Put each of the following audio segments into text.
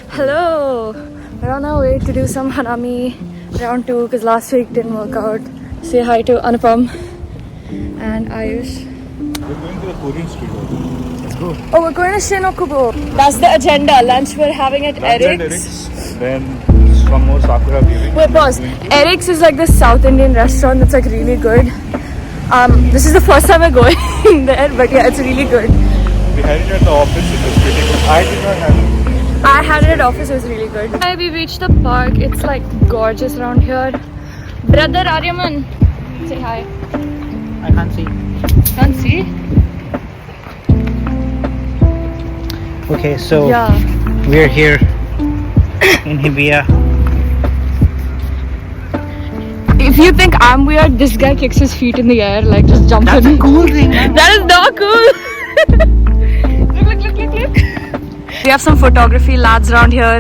Hello! We're on our way to do some Hanami round 2 because last week didn't work out. Say hi to Anupam and Ayush. We're going to the Korean street. Let's go. Oh, we're going to Shinokubo. That's the agenda. Lunch we're having at Eric's. Then some more Sakura viewing. Wait, pause. Eric's is like this South Indian restaurant that's like really good. This is the first time we're going there, but yeah, it's really good. We had it at the office, it was pretty good. I did not have it. I had it at office, it was really good. Hi, we reached the park. It's like gorgeous around here. Brother Aryaman, say hi. I can't see. Can't see? Okay, so Yeah. we're here in Hibiya. If you think I'm weird, this guy kicks his feet in the air, like just jumps That's in. a cool thing. That is not cool. Look. We have some photography lads around here,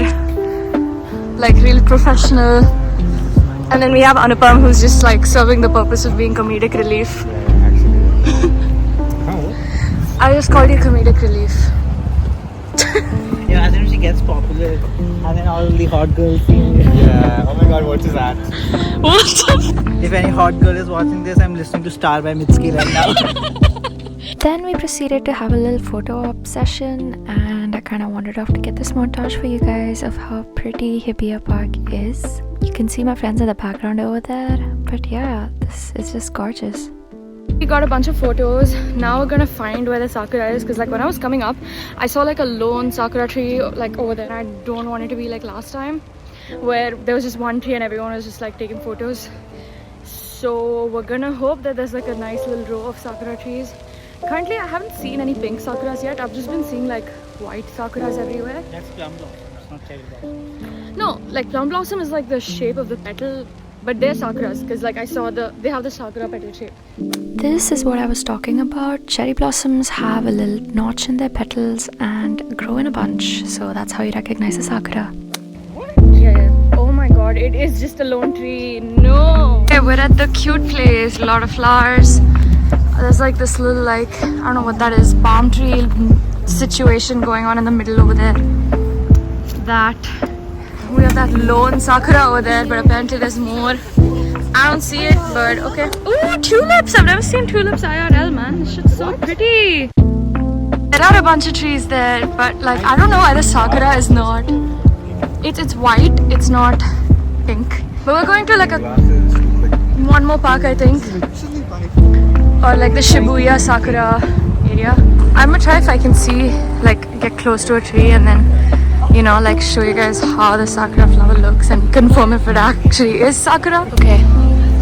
like really professional. And then we have Anupam, who's just like serving the purpose of being comedic relief. I just called you comedic relief. Yeah, as soon as she gets popular, and then all the hot girls see me. Yeah, oh my god, what is that? What? If any hot girl is watching this, I'm listening to Star by Mitski right now. Then we proceeded to have a little photo op session, and I kind of wandered off to get this montage for you guys of how pretty Hibiya Park is. You can see my friends in the background over there, but yeah, this is just gorgeous. We got a bunch of photos. Now we're gonna find where the sakura is, because like when I was coming up, I saw like a lone sakura tree like over there. I don't want it to be like last time, where there was just one tree and everyone was just like taking photos. So we're gonna hope that there's like a nice little row of sakura trees. Currently I haven't seen any pink sakuras yet. I've just been seeing like white sakuras everywhere. That's plum blossom, it's not cherry blossom. No, like plum blossom is like the shape of the petal, but they're sakuras because like I saw they have the sakura petal shape. This is what I was talking about. Cherry blossoms have a little notch in their petals and grow in a bunch, so that's how you recognize a sakura. Yeah. Oh my god, it is just a lone tree. No. Okay, we're at the cute place. A lot of flowers. There's like this little like, I don't know what that is, palm tree situation going on in the middle over there. That. We have that lone sakura over there, but apparently there's more. I don't see it, but okay. Ooh, tulips! I've never seen tulips IRL, man. This shit's so pretty. There are a bunch of trees there, but like I don't know why the sakura is not. It's white. It's not pink. But we're going to like one more park, I think, or like the Shibuya Sakura area. I'm gonna try if I can see, like, get close to a tree and then, you know, like show you guys how the sakura flower looks and confirm if it actually is sakura. Okay,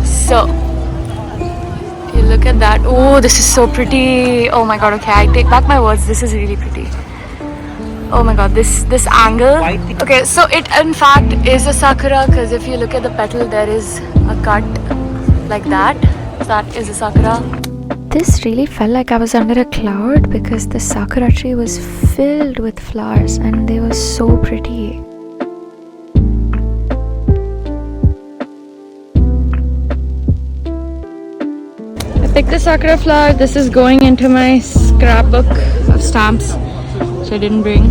so you look at that. Oh, this is so pretty. Oh my god. Okay, I take back my words. This is really pretty. Oh my god, this angle. Okay, so it in fact is a sakura, because if you look at the petal, there is a cut like that. That is a sakura. This really felt like I was under a cloud because the sakura tree was filled with flowers and they were so pretty. I picked the sakura flower. This is going into my scrapbook of stamps, which I didn't bring.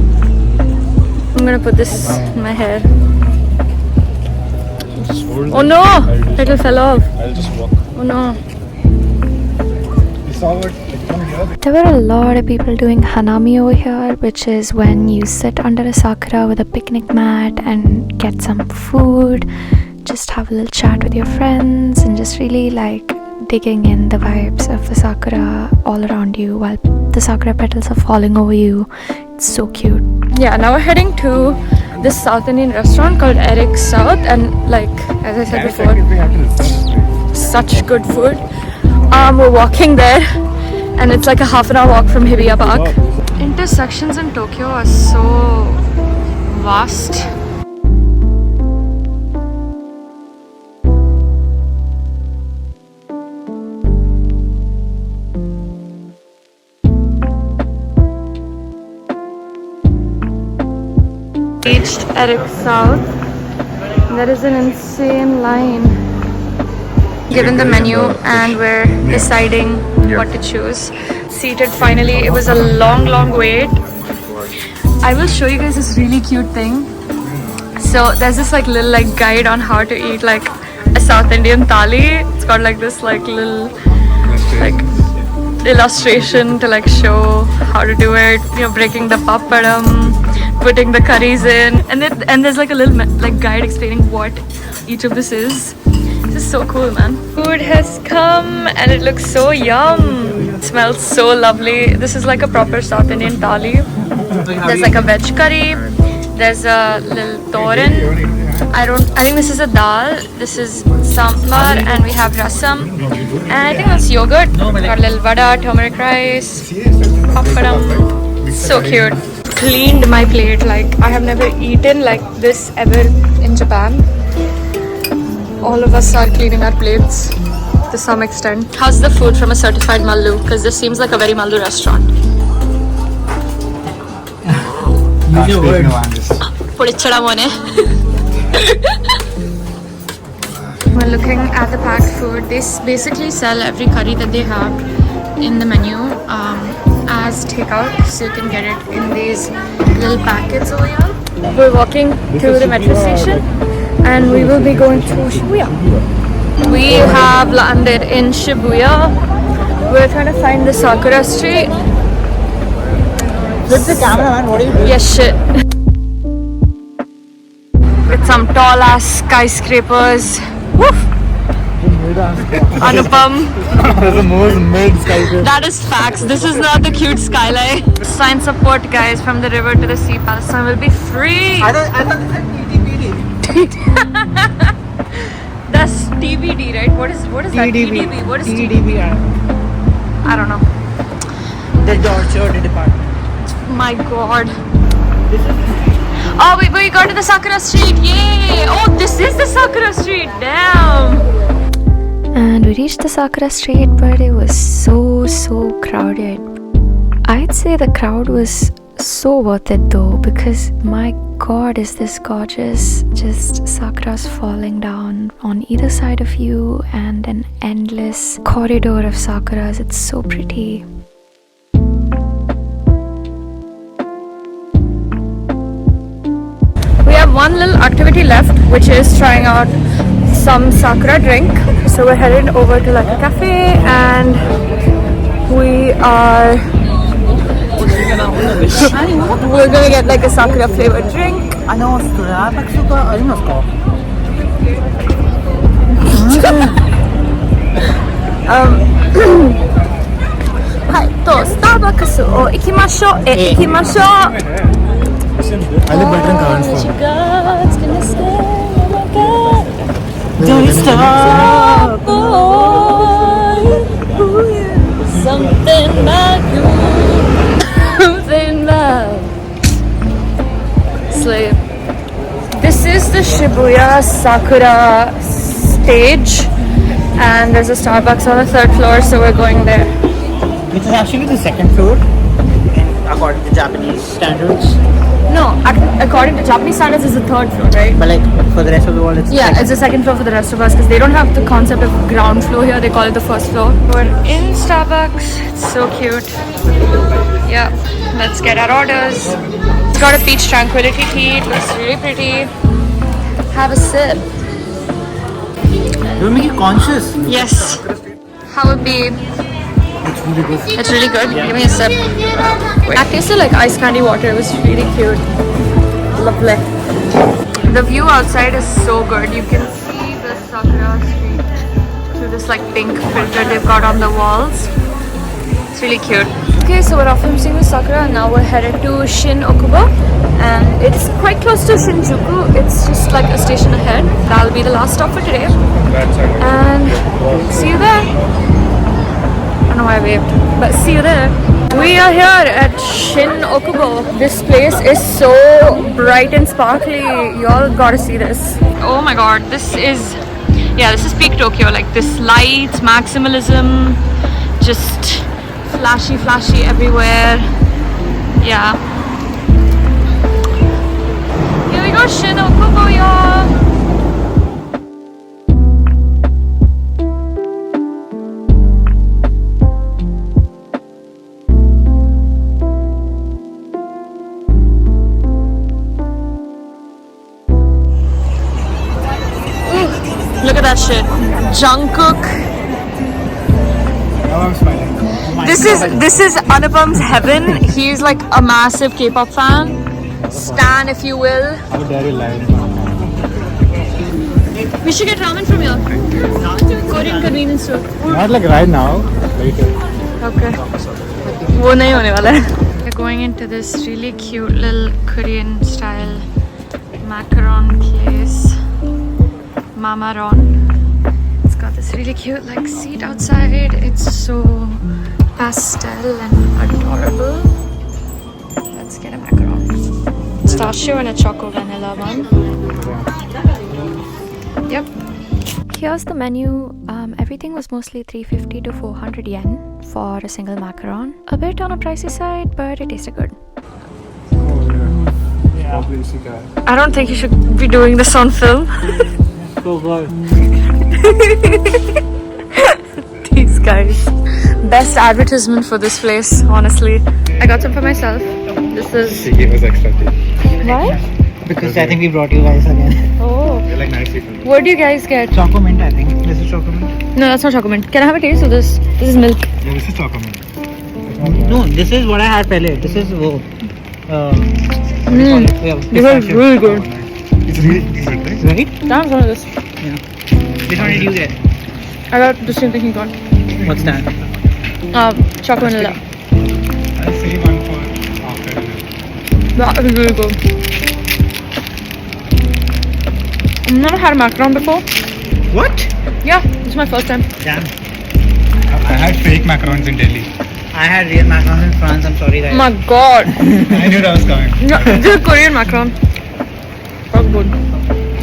I'm gonna put this in my hair. Oh no! It fell off. I'll just walk. Oh no. You saw what? From here? There were a lot of people doing Hanami over here, which is when you sit under a sakura with a picnic mat and get some food, just have a little chat with your friends and just really like digging in the vibes of the sakura all around you while the sakura petals are falling over you. It's so cute. Yeah, now we're heading to this South Indian restaurant called Eric's South, and like as I said before, such good food. We're walking there and it's like a half an hour walk from Hibiya Park. Intersections in Tokyo are so vast. Reached Eric's South. There is an insane line. given the menu and we're deciding what to choose. Seated finally. It was a long wait. I will show you guys this really cute thing. So there's this like little like guide on how to eat like a South Indian thali. It's got like this like little like illustration to like show how to do it. You know, breaking the papadam, putting the curries in, and there's like a little like guide explaining what each of this is. This is so cool, man. Food has come and it looks so yum. It smells so lovely. This is like a proper South Indian thali. There's like a veg curry. There's a little toran. I think this is a dal. This is sambar and we have rasam. And I think that's yogurt. Got a little vada, turmeric rice, papadam. So cute. Cleaned my plate. Like I have never eaten like this ever in Japan. All of us are cleaning our plates to some extent. How's the food from a certified Mallu? Because this seems like a very Mallu restaurant. Use your words. Purichada mone. We're looking at the packed food. They basically sell every curry that they have in the menu as takeout, so you can get it in these little packets over here. We're walking to the metro station and we will be going to Shibuya. We have landed in Shibuya. We're trying to find the Sakura Street. Flip the camera, man. What are you doing? Yes, shit. With some tall ass skyscrapers. Woof! Anupam. That's the most mid skyscraper. That is facts. This is not the cute skyline. Sign support, guys, from the river to the sea. Palestine will be free. I thought this was TTPD. That's TBD, right? What is that? TDB. What is TDB? I don't know. The Orchard department. My god. Oh, we got to the Sakura Street. Yay! Oh, this is the Sakura Street. Damn. And we reached the Sakura Street, but it was so crowded. I'd say the crowd was so worth it though, because my god, is this gorgeous. Just sakuras falling down on either side of you and an endless corridor of sakuras. It's so pretty. We have one little activity left, which is trying out some sakura drink. So we're headed over to like a cafe and we're gonna get like a sakura flavored drink. Hi, to Starbucks を行きましょう。行きましょう。I live better in Kavan's phone. God's gonna stay. Oh my god. Don't stop. Something about you. Something about Slave. This is the Shibuya Sakura stage, and there's a Starbucks on the 3rd floor, so we're going there. Which is actually the 2nd floor, according to Japanese standards. No, according to Japanese standards, it's the 3rd floor, right? But like for the rest of the world, it's Yeah, it's the 2nd floor for the rest of us because they don't have the concept of ground floor here. They call it the 1st floor. We're in Starbucks. It's so cute. Yeah, let's get our orders. It's got a peach tranquility tea. It looks really pretty. Have a sip. It will make you conscious. Yes. How would be? It's really good. It's really good. Give me a sip. That tasted like ice candy water. It was really cute. Lovely. The view outside is so good. You can see the Sakura Street through this like pink filter they've got on the walls. It's really cute. Okay, so we're off from seeing the Sakura and now we're headed to Shin Okubo. And it's quite close to Shinjuku. It's just like a station ahead. That'll be the last stop for today. And see you there. I don't know why I waved, but see you there. We are here at Shin Okubo. This place is so bright and sparkly. Y'all gotta see this. Oh my god, this is peak Tokyo. Like this lights, maximalism, just flashy everywhere. Yeah. Here we go, Shin Okubo, y'all. Jungkook. Now I'm smiling. This is Anupam's heaven. He's like a massive K-pop fan. Stan, if you will. How dare you lie? We should get ramen from here. Korean convenience store. Not like right now. Later. Okay. वो नहीं होने वाला है. We're going into this really cute little Korean style macaron place. Mamaron. It's got this really cute like seat outside. It's so pastel and adorable. Let's get a macaron. Pistachio and a choco vanilla one. Yep. Here's the menu. Everything was mostly 350 to 400 yen for a single macaron. A bit on a pricey side, but it tasted good. I don't think you should be doing this on film. So good. These guys. Best advertisement for this place, honestly. I got some for myself. This is... She gave us extra tea. Why? Because I think we brought you guys again. Oh. They're like nice people. What do you guys get? Choco mint, I think. This is choco mint. No, that's not choco mint. Can I have a taste of this? This is milk. No, this is chocolate. No, this is what I had pehle. This is wo. These are really good. It's really good, right? Right? Damn, some of this. Yeah. Which one did you get? I got the same thing he got. What's that? Choco vanilla. I'll say one for after dinner. That is really good. I've never had a macaron before. What? Yeah, this is my first time. Damn. I had fake macarons in Delhi. I had real macarons in France. I'm sorry, guys. Oh my god. I knew that was coming. Yeah, this is Korean macaron. That's good.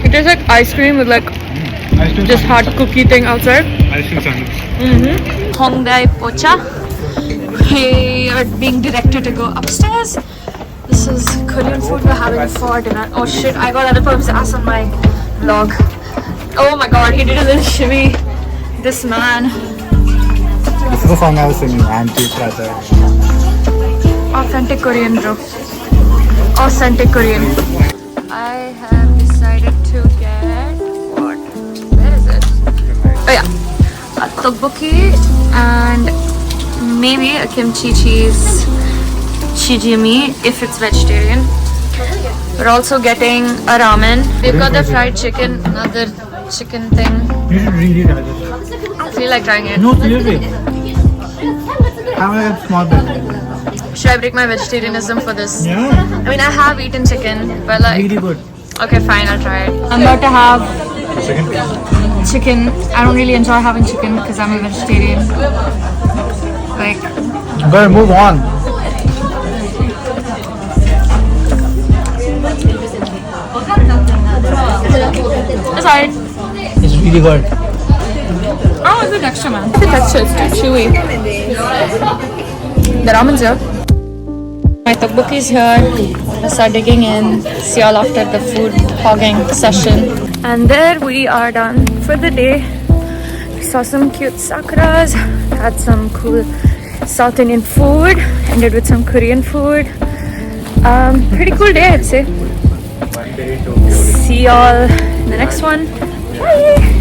It tastes like ice cream with like Ice cream this hard sandwich. cookie thing outside. Ice cream sandwich. Hongdae Pocha. We are being directed to go upstairs. This is Korean food we're having for dinner. Oh shit, I got Anupam's ass on my vlog. Oh my god, he did a little shimmy. This man. This is the song I was singing. Anti-Fragile. Authentic Korean, bro. Authentic Korean. I have decided to get what? Where is it? Oh yeah, a tteokbokki and maybe a kimchi cheese chijimi if it's vegetarian. We're also getting a ramen. We've got the fried chicken, another chicken thing. You should really try this. I feel like trying it. No, seriously. Have a small bit. Should I break my vegetarianism for this? Yeah. I mean, I have eaten chicken, but like, Really good. okay, fine, I'll try it. I'm about to have chicken. I don't really enjoy having chicken because I'm a vegetarian. Like, Girl, move on. it's alright. It's really good. Oh, it's the texture, man. The texture is too chewy. The ramen's here. My tteokbokki's here. We'll start digging in. See y'all after the food hogging session. And there we are done for the day. Saw some cute sakuras. Had some cool South Indian food. Ended with some Korean food. Pretty cool day, I'd say. See y'all in the next one. Bye.